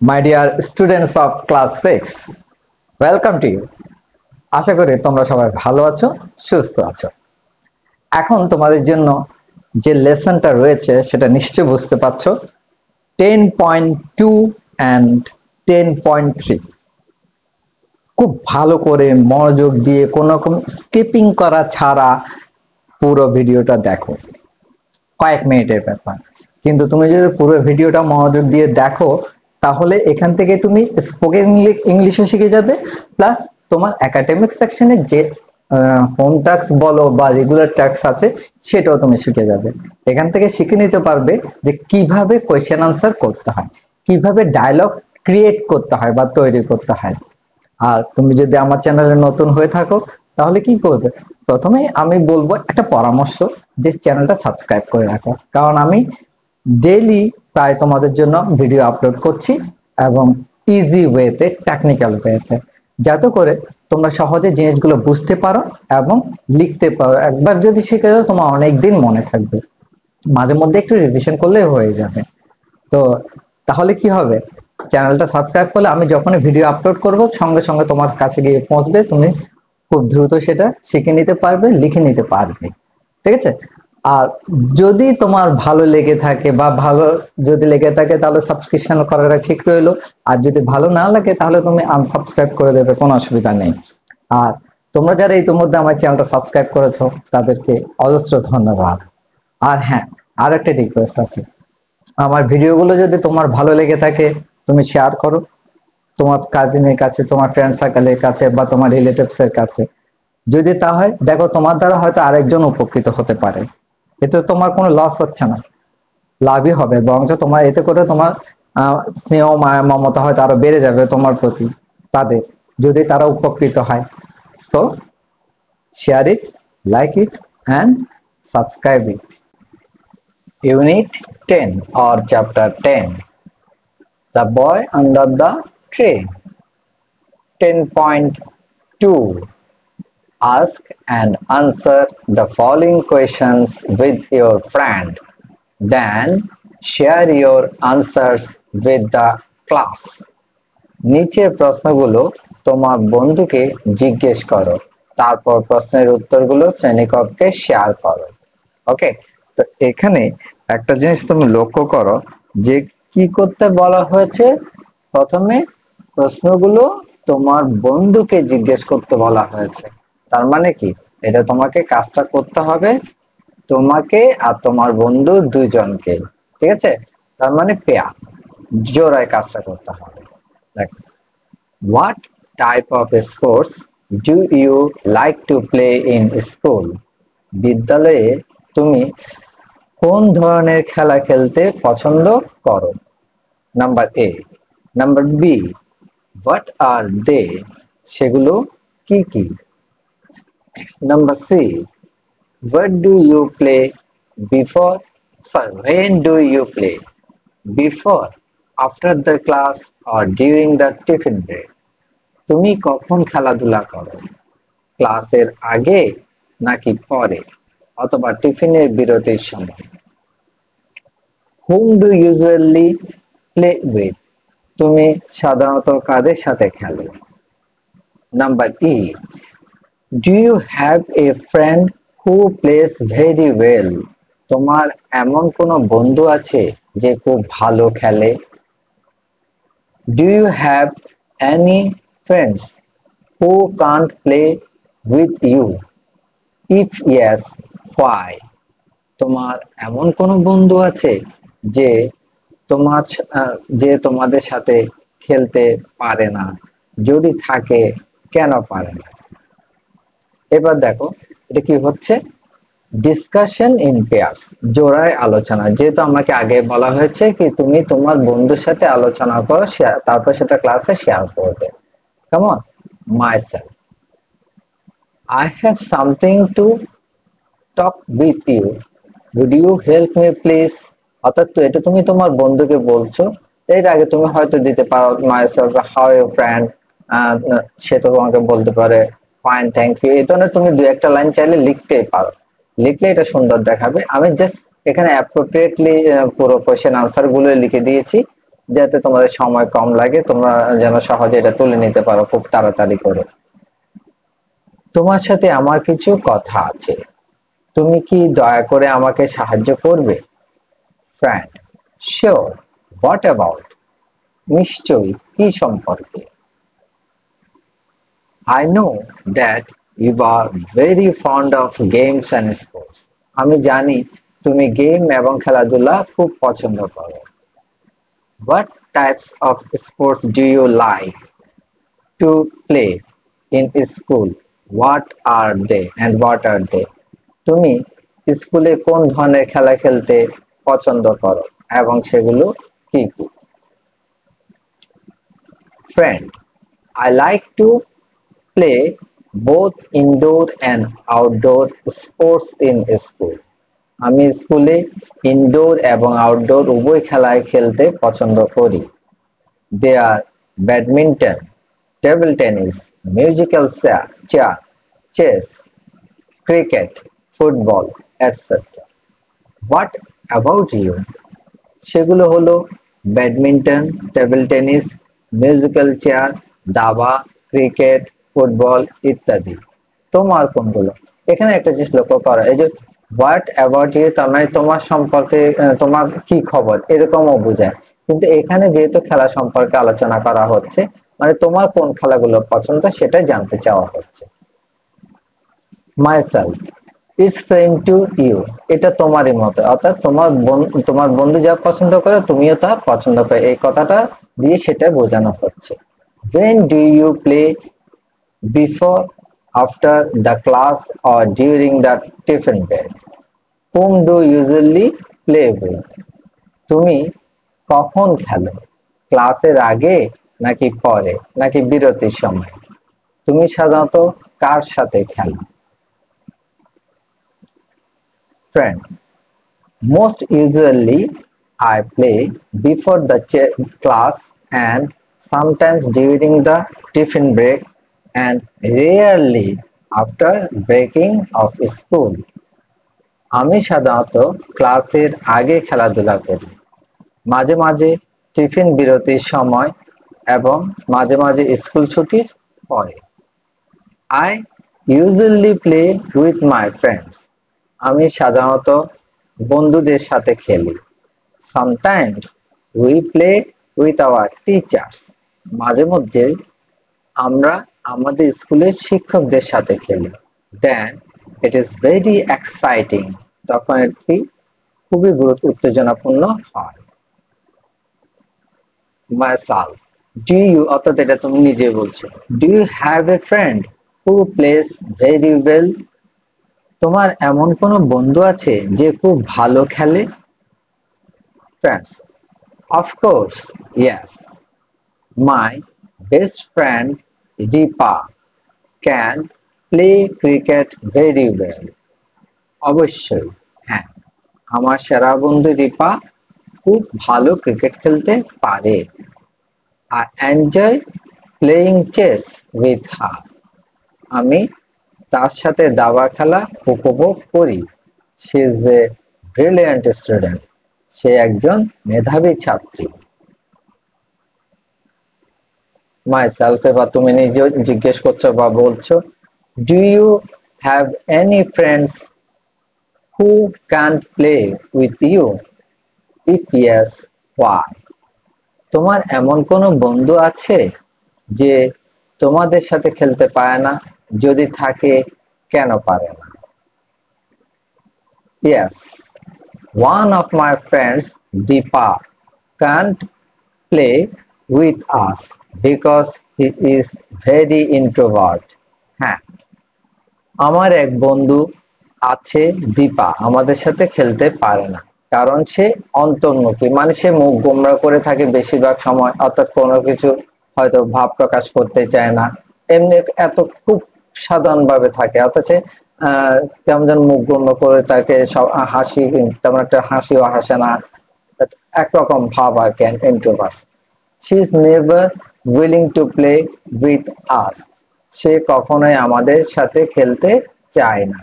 My dear students of class 6, welcome to you. আশা করি তোমরা সবাই ভালো আছো, সুস্থ আছো। এখন তোমাদের জন্য যে লেসনটা রয়েছে সেটা নিশ্চয়ই বুঝতে পারছো। 10.2 and 10.3 খুব ভালো করে মনোযোগ দিয়ে কোনো রকম স্কিপিং করা ছাড়া পুরো ভিডিওটা দেখো। কয়েক মিনিটের ব্যাপার, কিন্তু তুমি যদি পুরো ভিডিওটা মনোযোগ দিয়ে দেখো তাহলে এখান থেকে তুমি স্পোকেন ইংলিশও শিখে যাবে, প্লাস তোমার একাডেমিক সেকশনে যে হোম টাস্ক বলো বা রেগুলার টাস্ক আছে সেটাও তুমি শিখে যাবে। এখান থেকে শিখে নিতে পারবে যে কিভাবে কোয়েশ্চেন আনসার করতে হয়, কিভাবে ডায়লগ ক্রিয়েট করতে হয় বা তৈরি করতে হয়। আর তুমি যদি আমার চ্যানেলে নতুন হয়ে থাকো তাহলে কি করবে, প্রথমেই আমি বলবো একটা পরামর্শ যে চ্যানেলটা সাবস্ক্রাইব করে রাখো, কারণ আমি ডেইলি প্রায় তোমাদের জন্য ভিডিও আপলোড করছি এবং ইজি ওয়েতে, টেকনিক্যাল ওয়েতে, যাতে করে তোমরা সহজে জিনিসগুলো বুঝতে পারো এবং লিখতে পারো। একবার যদি শিখে যাও তোমার অনেকদিন মনে থাকবে, মাঝে মধ্যে একটু রিভিশন করলে হয়ে যাবে। তো তাহলে কি হবে, চ্যানেলটা সাবস্ক্রাইব করলে আমি যখনই ভিডিও আপলোড করব সঙ্গে সঙ্গে তোমার কাছে গিয়ে পৌঁছবে, তুমি খুব দ্রুত সেটা শিখে নিতে পারবে, লিখে নিতে পারবে। ঠিক আছে? আর যদি তোমার ভালো লেগে থাকে বা ভালো যদি লেগে থাকে তাহলে সাবস্ক্রিপশন করাটা ঠিক রইলো, আর যদি ভালো না লাগে তাহলে তুমি আনসাবস্ক্রাইব করে দেবে, কোনো অসুবিধা নেই। আর তোমরা যারা ইতিমধ্যে আমার চ্যানেলটা সাবস্ক্রাইব করেছো তাদেরকে অজস্র ধন্যবাদ। আর হ্যাঁ, আর একটা রিকোয়েস্ট আছে, আমার ভিডিওগুলো যদি তোমার ভালো লেগে থাকে তুমি শেয়ার করো তোমার কাজিনের কাছে, তোমার ফ্রেন্ড সার্কেলের কাছে বা তোমার রিলেটিভস এর কাছে। যদি তা হয় দেখো তোমার দ্বারা হয়তো আরেকজন উপকৃত হতে পারে, এতে তোমার কোনো লস হচ্ছে না, লাভই হবে, বরঞ্চ তোমার এতে করে তোমার স্নেহ মায়া মমতা হয়তো আরো বেড়ে যাবে তোমার প্রতি তাদের, যদি তারা উপকৃত হয়। So share it, like it and subscribe it. Unit 10 or Chapter 10, The Boy Under the Tree. 10.2, Ask and answer the following questions with your friend. Then share your answers with the class. নিচের প্রশ্নগুলো তোমার বন্ধুকে জিজ্ঞেস করো, তারপর প্রশ্নের উত্তরগুলো শ্রেণীকক্ষে শেয়ার করো। ওকে, তো এখানে একটা জিনিস তুমি লক্ষ্য করো যে কি করতে বলা হয়েছে। প্রথমে প্রশ্নগুলো তোমার বন্ধুকে জিজ্ঞেস করতে বলা হয়েছে, তার মানে কি এটা তোমাকে কাজটা করতে হবে তোমাকে আর তোমার বন্ধু দুইজনকে। ঠিক আছে, তার মানে পেয়ার, জোড়ায় কাজটা করতে হবে। দেখো, what type of sports do you like to play in school? বিদ্যালয়ে তুমি কোন ধরনের খেলা খেলতে পছন্দ করো? Number A. Number B, what are they? সেগুলো কি কি? Number C, what do you play before, sorry, when do you play? Before, after the class or during the tiffin break? তুমি কখন খেলাধুলা করো, ক্লাসের আগে নাকি পরে অথবা টিফিনের বিরতির সময়? Whom do you usually play with? তুমি সাধারণত কাদের সাথে খেলো? Number E, do you have a friend who plays very well? তোমার এমন কোনো বন্ধু আছে যে খুব ভালো খেলে? Do you have any friends who can't play with you? If yes, why? তোমার এমন কোনো বন্ধু আছে যে তোমাদের সাথে খেলতে পারে না? যদি থাকে কেন পারে না? এবার দেখো এটা কি হচ্ছে, ডিসকাশন ইন পেয়ার্স, জোড়ায় আলোচনা। যেহেতু আমাকে আগে বলা হয়েছে কি তুমি তোমার বন্ধুর সাথে আলোচনা করো, তারপর সেটা ক্লাসে শেয়ার করবে। কেমন? Myself, I have something to talk with you. Would you help me please? অর্থাৎ এটা তুমি তোমার বন্ধুকে বলছো, এর আগে তুমি হয়তো দিতে পারো myself, how are you friend, সে তো তোমাকে বলতে পারে ফাইন থ্যাংক ইউ। এই ধরনের তুমি দুই একটা লাইন চাইলে লিখতেই পারো, লিখলে এটা সুন্দর দেখাবে। আমি জাস্ট এখানে অ্যাপ্রোপ্রিয়েটলি পুরো কোয়েশ্চেন আনসার গুলো লিখে দিয়েছি, যাতে তোমাদের সময় কম লাগে, তোমরা যেন সহজে এটা তুলে নিতে পারো খুব তাড়াতাড়ি করে। তোমার সাথে আমার কিছু কথা আছে, তুমি কি দয়া করে আমাকে সাহায্য করবে? Friend: sure, what about? নিশ্চয়ই, কি সম্পর্কে? I know that you are very fond of games and sports. আমি জানি তুমি গেম এবং খেলাধুলা খুব পছন্দ করো। What types of sports do you like to play in school? What are they and what are they? তুমি স্কুলে কোন ধরনের খেলা খেলতে পছন্দ করো এবং সেগুলো কি কি? Friend: I like to play both indoor and outdoor sports in school. আমি স্কুলে ইনডোর এবং আউটডোর উভয় খেলায় খেলতে পছন্দ করি। They are badminton, table tennis, musical chair, chess, cricket, football, etc. What about you? সেগুলো হলো badminton, table tennis, musical chair, দাবা, ক্রিকেট, ফুটবল ইত্যাদি। তোমার কোনগুলো? এখানে একটা জিনিস লক্ষ্য করো, এই যে হোয়াট অ্যাবাউট ইউ, তার মানে তোমার সম্পর্কে, তোমার কি খবর, এরকমও বোঝায়। কিন্তু এখানে যেহেতু খেলা সম্পর্কে আলোচনা করা হচ্ছে, মানে তোমার কোন খেলাগুলো পছন্দ সেটাই জানতে চাওয়া হচ্ছে। Myself: it's same to you. এটা তোমারই মতো, অর্থাৎ তোমার বন্ধু যা পছন্দ করে তুমিও তা পছন্দ করে, এই কথাটা দিয়ে সেটা বোঝানো হচ্ছে। When do you play? Before, after the class, or during the tiffin break? Whom do you usually play with? তুমি কখন খেলো? ক্লাসের আগে, নাকি পরে, নাকি বিরতির সময়? তুমি সাধারণত কার সাথে খেলো? Friend: most usually I play before the class and sometimes during the tiffin break and rarely after breaking of school. আমি সাধারণত ক্লাসের আগে খেলাধুলা করি, মাঝে মাঝে টিফিন বিরতির সময় এবং মাঝে মাঝে স্কুল ছুটির পরে। I usually play with my friends. আমি সাধারণত বন্ধুদের সাথে খেলি। Sometimes we play with our teachers. মাঝে মধ্যে আমরা আমাদের স্কুলের শিক্ষকদের সাথে খেলি। Then it is very exciting. তখন এটি খুবই উত্তেজনাপূর্ণ হয়। Myself: do you, অর্থাৎ এটা তুমি নিজে বলছো, do you have a friend who plays very well? তোমার এমন কোনো বন্ধু আছে যে খুব ভালো খেলে? Friends: of course, yes. My best friend Deepa can play cricket very well. অবশ্যই, হ্যাঁ, আমার সেরা বন্ধু দীপা খুব ভালো ক্রিকেট খেলতে পারে। I enjoy playing chess with her. আমি তার সাথে দাবা খেলা উপভোগ করি। She is a brilliant student. সে একজন মেধাবী ছাত্রী। Myself: এবার তুমি নিজে জিজ্ঞেস করছো বা বলছো, do you have any friends who can't play with you? If yes, why? তোমার এমন কোনো বন্ধু আছে যে তোমাদের সাথে খেলতে পারে না? যদি থাকে, কেন পারে না? Yes, one of my friends, Deepa, can't play with us because he is very introvert. হ্যাঁ, আমার এক বন্ধু আছে দীপা, আমাদের সাথে খেলতে পারে না কারণ সে অন্তর্মুখী, মানে সে মুখ গোমড়া করে থাকে বেশিরভাগ সময়, অর্থাৎ কোনো কিছু হয়তো ভাব প্রকাশ করতে চায় না, এমনি এত খুব সাধারণ ভাবে থাকে, অর্থাৎ সে কেমন যেন মুখ গোমড়া করে থাকে, হাসি তেমন একটা হাসিও হাসে না, একরকম ভাব আর কি, introvert. She is never willing to play with us. সে কখনোই আমাদের সাথে খেলতে চায় না।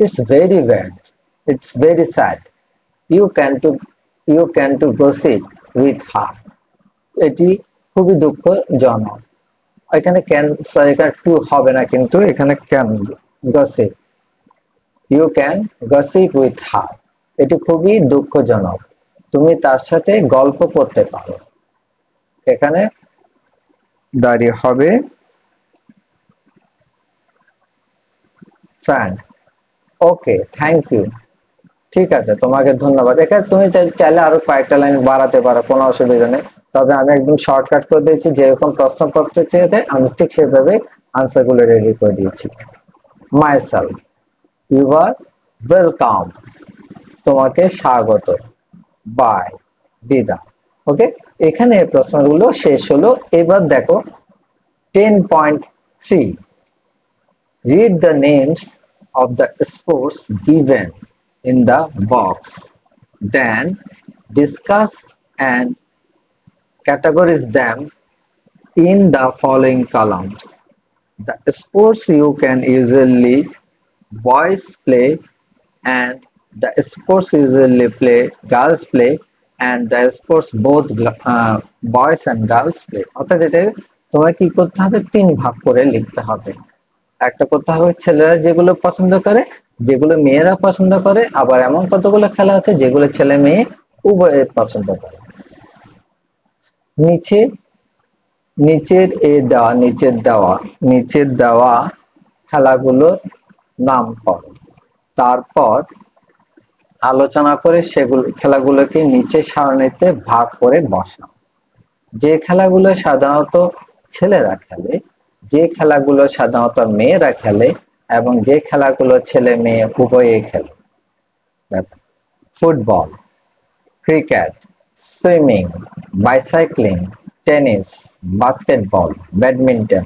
It's very bad. It's very sad. You can to you can to gossip with her, এটি খুবই দুঃখজনক। এখানে ক্যান, সরি এখানে টু হবে না, কিন্তু এখানে can gossip, you can gossip with her, এটি খুবই দুঃখজনক, তুমি তার সাথে গল্প করতে পারো। এখানে দাঁড়িয়ে হবে ফ্রেন্ড। Okay, thank you. ঠিক আছে, তোমাকে ধন্যবাদ। এখানে তুমি চাইলে আরো কয়েকটা লাইন বাড়াতে পারো, কোনো অসুবিধা নেই। তবে আমি একদম শর্টকাট করে দিয়েছি, যেরকম প্রশ্নপত্র চেয়েছে আমি ঠিক সেভাবে আনসার গুলো রেডি করে দিয়েছি। মাইসেলফ, ইউ আর ওয়েলকাম, তোমাকে স্বাগত। বাই, বিদায়। ওকে, এখানে প্রশ্নগুলো শেষ হলো। এবার দেখো 10.3, read the names of the sports given in the box, then discuss and categorize them in the following columns. The sports you can usually boys play, and the sports usually play girls play, and the sports both boys and girls play। অর্থাৎ এটা তোমার কি করতে হবে, তিন ভাগ করে লিখতে হবে। একটা করতে হবে ছেলেরা যেগুলো পছন্দ করে, যেগুলো মেয়েরা পছন্দ করে, আবার এমন কতগুলো খেলা আছে যেগুলো ছেলে মেয়ে উভয়ে পছন্দ করে। নিচে নিচের দেওয়া খেলাগুলোর নাম করো, তারপর আলোচনা করে সেগুলো খেলাগুলোকে নিচে সারণীতে ভাগ করে বসাও। যে খেলাগুলো সাধারণত ছেলেরা খেলে, যে খেলাগুলো সাধারণত মেয়েরা খেলে, এবং যে খেলাগুলো ছেলে মেয়ে উভয়ে খেলে। Football, cricket, swimming, bicycling, tennis, basketball, badminton,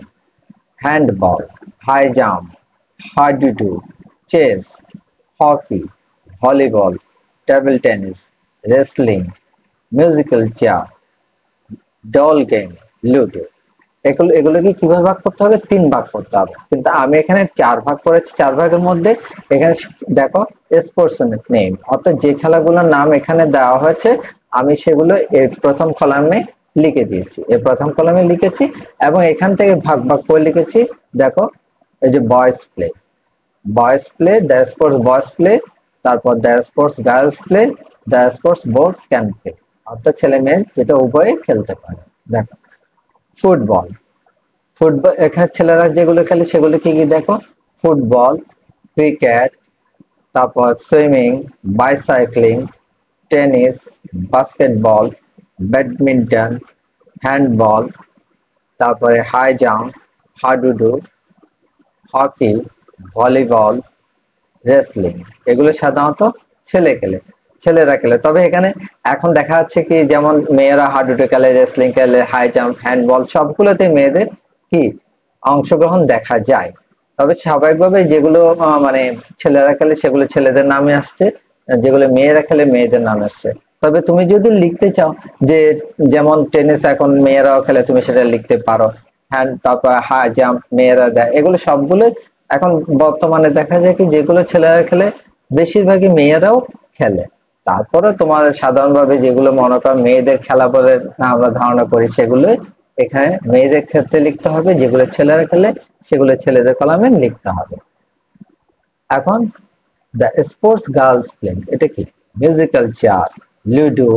handball, high jump, হাডুডু, chess, hockey, volleyball, table tennis, wrestling, musical chair, doll game, ludo. এগুলোকে কিভাবে ভাগ করতে হবে, তিন ভাগ করতে হবে, কিন্তু আমি এখানে চার ভাগ করেছি। চার ভাগের মধ্যে এখানে দেখো স্পোর্টস নেম, অর্থাৎ যে খেলাগুলোর নাম এখানে দেওয়া হয়েছে আমি সেগুলো এই প্রথম কলামে লিখে দিয়েছি, এই প্রথম কলামে লিখেছি, এবং এখান থেকে ভাগ ভাগ করে লিখেছি। দেখো এই যে boys play, the sports boys play, তারপর the sports girls play, the sports both can play, অর্থাৎ ছেলে মেয়ে যেটা উভয়ে খেলতে পারে। দেখো ফুটবল, এখানে ছেলেরা যেগুলো খেলে সেগুলো কি কি দেখো, ফুটবল, ক্রিকেট, তারপর swimming, bicycling, tennis, basketball, badminton, handball, তারপরে হাই জাম্প, হাডুডু, হকি, ভলিবল, রেসলিং। এগুলো সাধারণত ছেলেরা খেলে। তবে এখানে এখন দেখা যাচ্ছে কি, যেমন মেয়েরা হাডুডু খেলে, রেসলিং খেলে, হাই জাম্প, হ্যান্ডবল, সবগুলোতে মেয়েদের কি অংশগ্রহণ দেখা যায়। তবে স্বাভাবিকভাবে যেগুলো মানে ছেলেরা খেলে সেগুলো ছেলেদের নামে আসছে, যেগুলো মেয়েরা খেলে মেয়েদের নামে আসছে। তবে তুমি যদি লিখতে চাও যে যেমন টেনিস এখন মেয়েরাও খেলে, তুমি সেটা লিখতে পারো। হ্যান্ড, তারপর হাই জাম্প মেয়েরা দেয়, এগুলো সবগুলো এখন বর্তমানে দেখা যায় কি যেগুলো ছেলেরা খেলে বেশিরভাগই মেয়েরাও খেলে। তারপরে তোমার সাধারণভাবে যেগুলো মনে করো মেয়েদের খেলা বলে আমরা ধারণা করি, সেগুলো এখানে মেয়েদের ক্ষেত্রে লিখতে হবে, যেগুলো ছেলেরা খেলে সেগুলো ছেলেদের কলামে লিখতে হবে। এখন দ্য স্পোর্টস গার্লস প্লে, এটা কি, musical chair, ludo,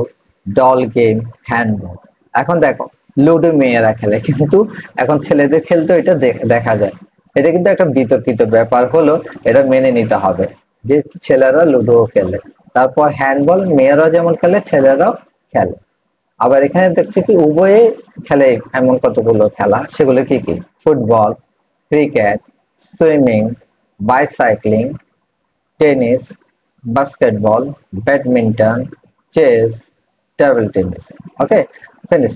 doll game, handball. এখন দেখো লুডো মেয়েরা খেলে, কিন্তু এখন ছেলেদের খেলতে এটা দেখা যায়। এটা কিন্তু একটা বিতর্কিত ব্যাপার হলো, এটা মেনে নিতে হবে যে ছেলেরা লুডো খেলে। তারপর হ্যান্ডবল মেয়েরাও যেমন খেলে ছেলেরাও খেলে। আবার এখানে দেখছি কি উভয়ে খেলে এমন কতগুলো খেলা, সেগুলো কি কি, football, cricket, swimming, bicycling, tennis, basketball, badminton, chess, table tennis. Okay, finish.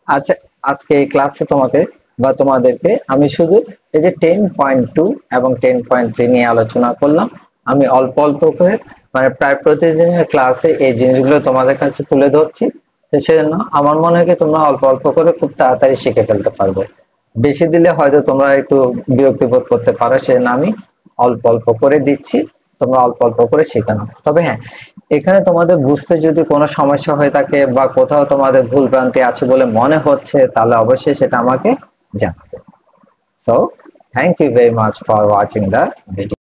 আচ্ছা, আজকে এই ক্লাসে তোমাকে বা তোমাদেরকে আমি শুধু এই যে 10.2 এবং 10.3 নিয়ে আলোচনা করলাম। আমি অল্প অল্প করে মানে প্রায় প্রতিদিনের ক্লাসে এই জিনিসগুলো তোমাদের কাছে তুলে ধরছি, সেজন্য আমার মনে হয় তোমরা অল্প অল্প করে খুব তাড়াতাড়ি শিখে ফেলতে পারবে। বেশি দিলে হয়তো তোমরা একটু বিরক্তি বোধ করতে পারো, সেজন্য আমি অল্প অল্প করে দিচ্ছি। তোমরা অল্প অল্প করে শিখে নাও। তবে হ্যাঁ, এখানে তোমাদের বুঝতে যদি কোনো সমস্যা হয়ে থাকে বা কোথাও তোমাদের ভুল ভ্রান্তি আছে বলে মনে হচ্ছে, তাহলে অবশ্যই সেটা আমাকে জানাবে। So thank you very much for watching the video.